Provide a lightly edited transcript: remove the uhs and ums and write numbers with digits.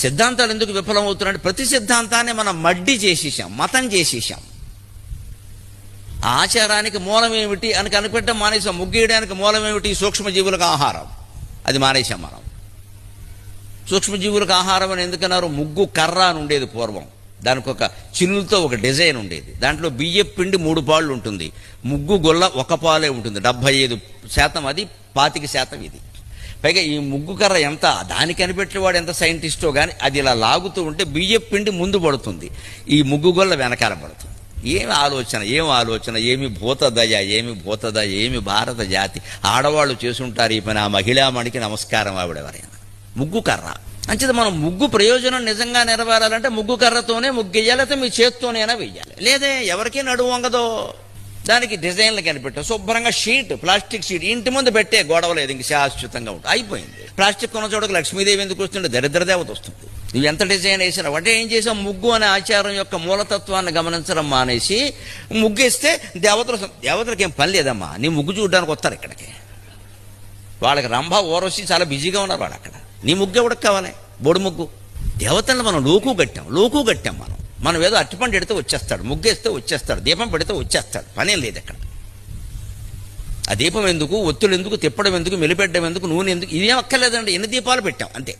సిద్ధాంతాలు ఎందుకు విఫలమవుతున్నాయంటే ప్రతి సిద్ధాంతాన్ని మనం మడ్డి చేసేసాం, మతం చేసేసాం. ఆచారానికి మూలం ఏమిటి అని కనిపెట్టడం మానేసాం. ముగ్గేయడానికి మూలం ఏమిటి? సూక్ష్మజీవులకు ఆహారం. అది మానేసాం మనం. సూక్ష్మజీవులకు ఆహారం అని ఎందుకన్నారు? ముగ్గు కర్ర అని ఉండేది పూర్వం. దానికి ఒక చిన్నులతో ఒక డిజైన్ ఉండేది. దాంట్లో బియ్యపు పిండి 3 పాళ్ళు ఉంటుంది. ముగ్గు గొల్ల 1 పాలే ఉంటుంది. 75% అది, 25% ఇది. పైగా ఈ ముగ్గు కర్ర ఎంత, దాన్ని కనిపెట్టేవాడు ఎంత సైంటిస్టో కానీ అది ఇలా లాగుతూ ఉంటే బియ్యపు పిండి ముందు పడుతుంది, ఈ ముగ్గు గొల్ల వెనకాల పడుతుంది. ఏమి ఆలోచన, ఏమి భూతదయ, ఏమి భారత జాతి. ఆడవాళ్ళు చేసుంటారు ఈ పని. ఆ మహిళామణికి నమస్కారం ఆవిడెవరైనా. ముగ్గు కర్ర అంచేది మనం ముగ్గు ప్రయోజనం నిజంగా నెరవేరాలంటే ముగ్గు కర్రతోనే ముగ్గెయ్యాలి, లేకపోతే మీ చేత్తోనైనా వెయ్యాలి. లేదే ఎవరికి నడువు వంగదో. దానికి డిజైన్లు కనిపెట్టాం. శుభ్రంగా షీట్, ప్లాస్టిక్ షీట్ ఇంటి ముందు పెట్టే, గొడవ లేదు, ఇంక శాశ్వతంగా ఉంటుంది. అయిపోయింది. ప్లాస్టిక్ కొన్న చోటకు లక్ష్మీదేవి ఎందుకు వస్తుంటే దరిద్ర దేవత వస్తుంది. నువ్వు ఎంత డిజైన్ వేసినా అంటే ఏం చేసాం? ముగ్గు అనే ఆచారం యొక్క మూలతత్వాన్ని గమనించడం మానేసి ముగ్గేస్తే దేవతలకు ఏం పని లేదమ్మా, నీ ముగ్గు చూడడానికి వస్తారు ఇక్కడికి. వాళ్ళకి రంభ ఓరవసి చాలా బిజీగా ఉన్నారు వాళ్ళు అక్కడ. నీ ముగ్గు ఎవడికి కావాలి? బొడు ముగ్గు. దేవతలను మనం లోకు కట్టాం. మనం ఏదో అట్టిపండు ఎడితే వచ్చేస్తాడు, ముగ్గేస్తే వచ్చేస్తాడు, దీపం పెడితే వచ్చేస్తాడు. పనేం లేదు అక్కడ. ఆ దీపం ఎందుకు, ఒత్తులు ఎందుకు, తిప్పడం ఎందుకు, మెలిపెట్టడం ఎందుకు, నూనె ఎందుకు, ఇదేం అక్కర్లేదండి. ఎన్ని దీపాలు పెట్టాం అంతే.